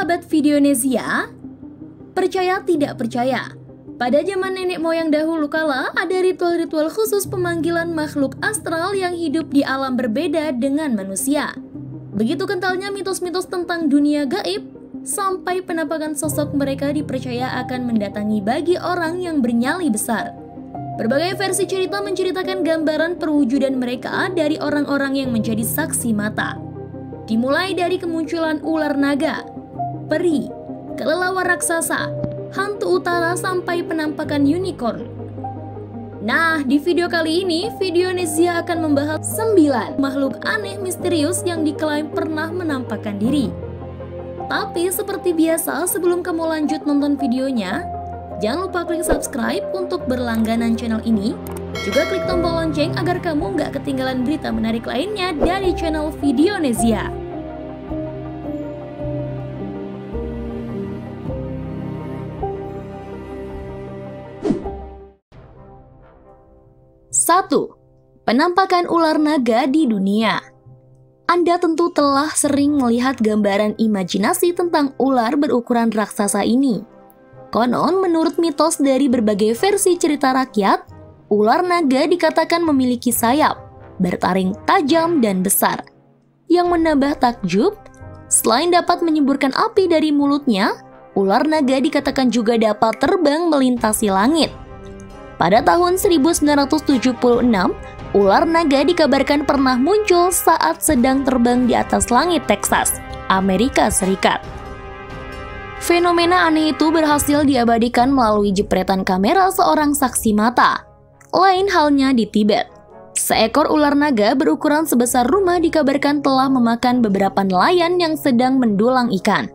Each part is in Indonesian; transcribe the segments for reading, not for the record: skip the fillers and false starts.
sahabat Videonesia, percaya tidak percaya, pada zaman nenek moyang dahulu kala ada ritual-ritual khusus pemanggilan makhluk astral yang hidup di alam berbeda dengan manusia. Begitu kentalnya mitos-mitos tentang dunia gaib, sampai penampakan sosok mereka dipercaya akan mendatangi bagi orang yang bernyali besar. Berbagai versi cerita menceritakan gambaran perwujudan mereka dari orang-orang yang menjadi saksi mata. Dimulai dari kemunculan ular naga, peri, kelelawar raksasa, hantu utara sampai penampakan unicorn. Nah, di video kali ini, Videonesia akan membahas 9 makhluk aneh misterius yang diklaim pernah menampakkan diri. Tapi seperti biasa, sebelum kamu lanjut nonton videonya, jangan lupa klik subscribe untuk berlangganan channel ini. Juga klik tombol lonceng agar kamu nggak ketinggalan berita menarik lainnya dari channel Videonesia. Satu, penampakan ular naga di dunia. Anda tentu telah sering melihat gambaran imajinasi tentang ular berukuran raksasa ini. Konon, menurut mitos dari berbagai versi cerita rakyat, ular naga dikatakan memiliki sayap, bertaring tajam dan besar. Yang menambah takjub, selain dapat menyemburkan api dari mulutnya, ular naga dikatakan juga dapat terbang melintasi langit. Pada tahun 1976, ular naga dikabarkan pernah muncul saat sedang terbang di atas langit Texas, Amerika Serikat. Fenomena aneh itu berhasil diabadikan melalui jepretan kamera seorang saksi mata. Lain halnya di Tibet. Seekor ular naga berukuran sebesar rumah dikabarkan telah memakan beberapa nelayan yang sedang mendulang ikan.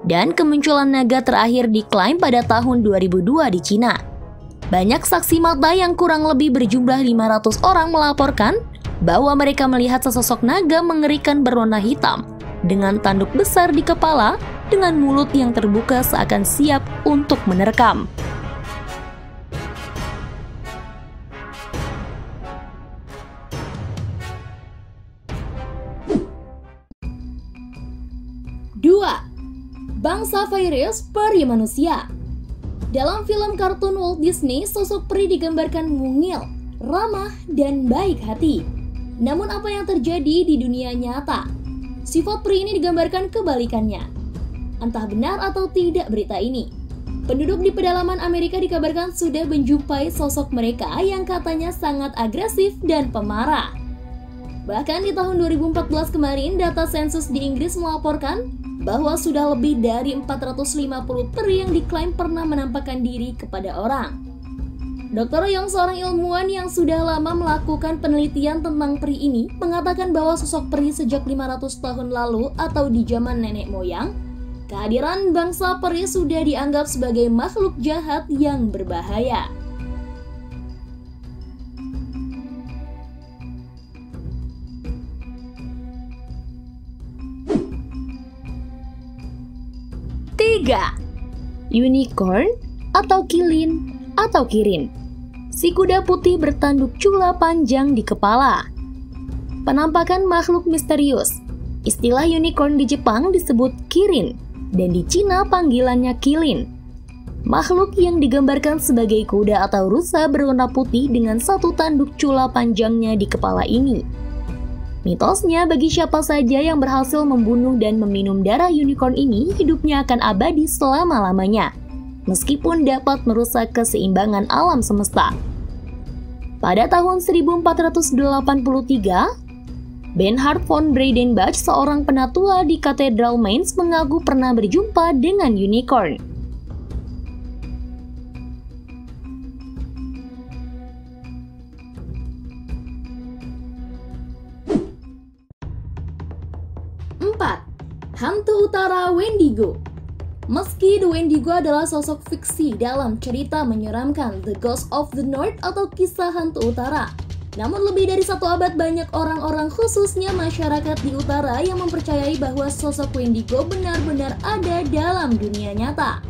Dan kemunculan naga terakhir diklaim pada tahun 2002 di Cina. Banyak saksi mata yang kurang lebih berjumlah 500 orang melaporkan bahwa mereka melihat sesosok naga mengerikan berwarna hitam dengan tanduk besar di kepala dengan mulut yang terbuka seakan siap untuk menerkam. Dua, bangsa virus peri manusia. Dalam film kartun Walt Disney, sosok peri digambarkan mungil, ramah, dan baik hati. Namun apa yang terjadi di dunia nyata? Sifat peri ini digambarkan kebalikannya. Entah benar atau tidak berita ini. Penduduk di pedalaman Amerika dikabarkan sudah menjumpai sosok mereka yang katanya sangat agresif dan pemarah. Bahkan di tahun 2014 kemarin, data sensus di Inggris melaporkan bahwa sudah lebih dari 450 peri yang diklaim pernah menampakkan diri kepada orang. Dr. Young, seorang ilmuwan yang sudah lama melakukan penelitian tentang peri ini, mengatakan bahwa sosok peri sejak 500 tahun lalu atau di zaman nenek moyang, kehadiran bangsa peri sudah dianggap sebagai makhluk jahat yang berbahaya. Tiga, unicorn atau kilin atau kirin. Si kuda putih bertanduk cula panjang di kepala. Penampakan makhluk misterius. Istilah unicorn di Jepang disebut kirin dan di Cina panggilannya kilin. Makhluk yang digambarkan sebagai kuda atau rusa berwarna putih dengan satu tanduk cula panjangnya di kepala ini. Mitosnya, bagi siapa saja yang berhasil membunuh dan meminum darah unicorn ini, hidupnya akan abadi selama-lamanya, meskipun dapat merusak keseimbangan alam semesta. Pada tahun 1483, Bernhard von Breidenbach, seorang penatua di Katedral Mainz, mengaku pernah berjumpa dengan unicorn. Hantu utara Wendigo. Meski The Wendigo adalah sosok fiksi dalam cerita menyeramkan The Ghost of the North atau kisah hantu utara, namun lebih dari 1 abad banyak orang-orang, khususnya masyarakat di utara, yang mempercayai bahwa sosok Wendigo benar-benar ada dalam dunia nyata.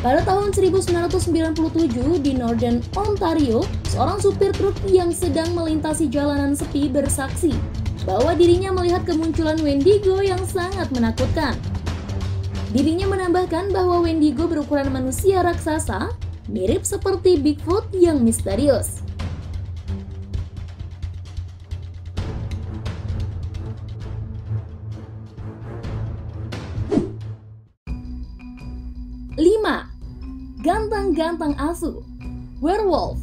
Pada tahun 1997 di Northern Ontario, seorang supir truk yang sedang melintasi jalanan sepi bersaksi bahwa dirinya melihat kemunculan Wendigo yang sangat menakutkan. Dirinya menambahkan bahwa Wendigo berukuran manusia raksasa, mirip seperti Bigfoot yang misterius. Gantang-gantang asu, werewolf.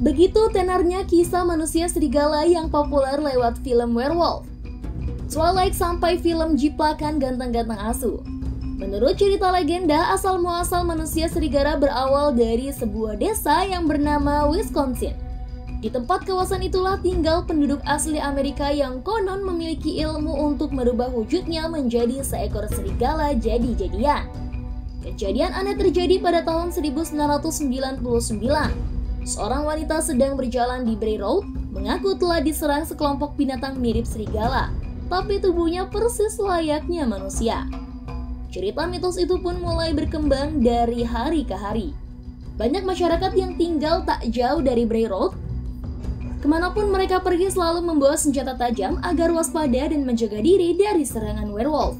Begitu tenarnya kisah manusia serigala yang populer lewat film Werewolf, Twilight sampai film jiplakan gantang-gantang asu. Menurut cerita legenda, asal-muasal manusia serigala berawal dari sebuah desa yang bernama Wisconsin. Di tempat kawasan itulah tinggal penduduk asli Amerika yang konon memiliki ilmu untuk merubah wujudnya menjadi seekor serigala jadi-jadian. Kejadian aneh terjadi pada tahun 1999. Seorang wanita sedang berjalan di Bray Road mengaku telah diserang sekelompok binatang mirip serigala, tapi tubuhnya persis layaknya manusia. Cerita mitos itu pun mulai berkembang dari hari ke hari. Banyak masyarakat yang tinggal tak jauh dari Bray Road, kemanapun mereka pergi selalu membawa senjata tajam agar waspada dan menjaga diri dari serangan werewolf.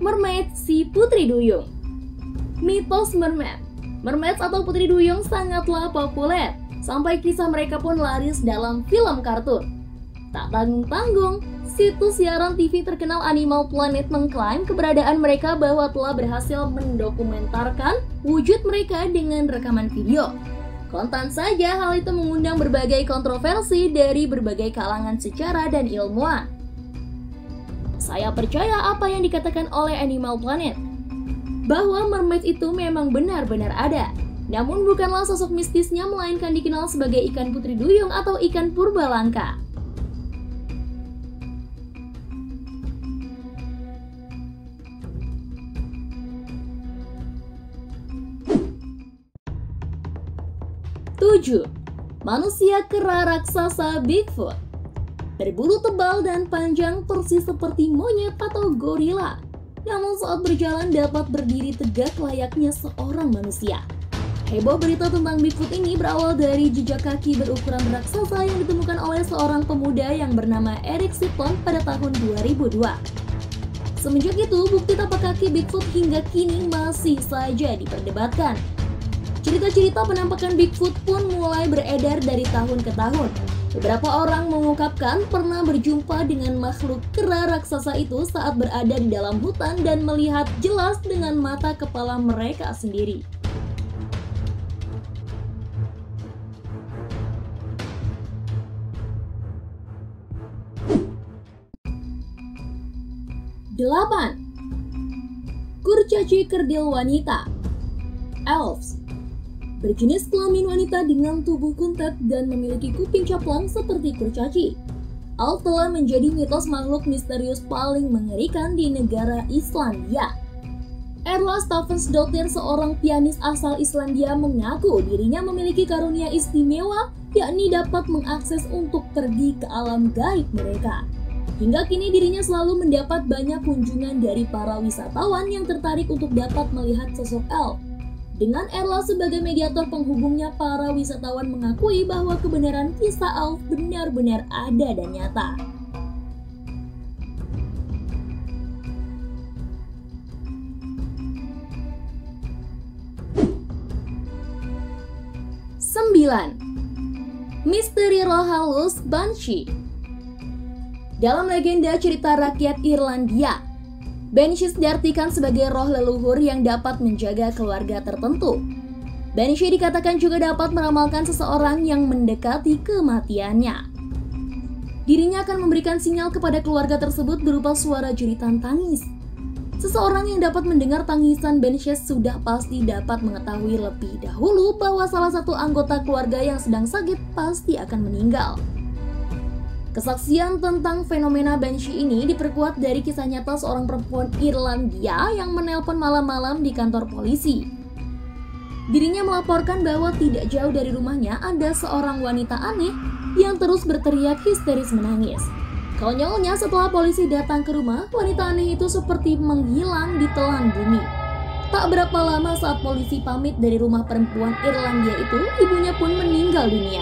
Mermaid si Putri Duyung. Mitos mermaid. Mermaids atau putri duyung sangatlah populer, sampai kisah mereka pun laris dalam film kartun. Tak tanggung-tanggung, situs siaran TV terkenal Animal Planet mengklaim keberadaan mereka bahwa telah berhasil mendokumentarkan wujud mereka dengan rekaman video. Kontan saja hal itu mengundang berbagai kontroversi dari berbagai kalangan sejarah dan ilmuwan. Saya percaya apa yang dikatakan oleh Animal Planet, bahwa mermaid itu memang benar-benar ada. Namun bukanlah sosok mistisnya, melainkan dikenal sebagai ikan putri duyung atau ikan purba langka. Tujuh, manusia kera raksasa Bigfoot. Berbulu tebal dan panjang persis seperti monyet atau gorila, namun saat berjalan dapat berdiri tegak layaknya seorang manusia. Heboh berita tentang Bigfoot ini berawal dari jejak kaki berukuran raksasa yang ditemukan oleh seorang pemuda yang bernama Eric Sitton pada tahun 2002. Semenjak itu, bukti tapak kaki Bigfoot hingga kini masih saja diperdebatkan. Cerita-cerita penampakan Bigfoot pun mulai beredar dari tahun ke tahun. Beberapa orang mengungkapkan pernah berjumpa dengan makhluk kera raksasa itu saat berada di dalam hutan dan melihat jelas dengan mata kepala mereka sendiri. Delapan, kurcaci kerdil wanita, elves. Berjenis kelamin wanita dengan tubuh kuntet dan memiliki kuping caplang seperti kurcaci. Elf telah menjadi mitos makhluk misterius paling mengerikan di negara Islandia. Erla Stafnsdottir, seorang pianis asal Islandia, mengaku dirinya memiliki karunia istimewa, yakni dapat mengakses untuk pergi ke alam gaib mereka. Hingga kini dirinya selalu mendapat banyak kunjungan dari para wisatawan yang tertarik untuk dapat melihat sosok elf. Dengan Erla sebagai mediator penghubungnya, para wisatawan mengakui bahwa kebenaran kisah elf benar-benar ada dan nyata. Sembilan, misteri roh halus Banshee. Dalam legenda cerita rakyat Irlandia, Banshees diartikan sebagai roh leluhur yang dapat menjaga keluarga tertentu. Banshee dikatakan juga dapat meramalkan seseorang yang mendekati kematiannya. Dirinya akan memberikan sinyal kepada keluarga tersebut berupa suara jeritan tangis. Seseorang yang dapat mendengar tangisan Banshees sudah pasti dapat mengetahui lebih dahulu bahwa salah satu anggota keluarga yang sedang sakit pasti akan meninggal. Kesaksian tentang fenomena Banshee ini diperkuat dari kisah nyata seorang perempuan Irlandia yang menelpon malam-malam di kantor polisi. Dirinya melaporkan bahwa tidak jauh dari rumahnya ada seorang wanita aneh yang terus berteriak histeris menangis. Konyolnya, setelah polisi datang ke rumah, wanita aneh itu seperti menghilang di telan bumi. Tak berapa lama saat polisi pamit dari rumah perempuan Irlandia itu, ibunya pun meninggal dunia.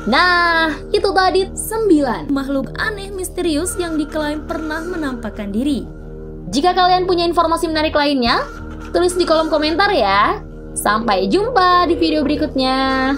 Nah, itu tadi 9 makhluk aneh misterius yang diklaim pernah menampakkan diri. Jika kalian punya informasi menarik lainnya, tulis di kolom komentar ya. Sampai jumpa di video berikutnya.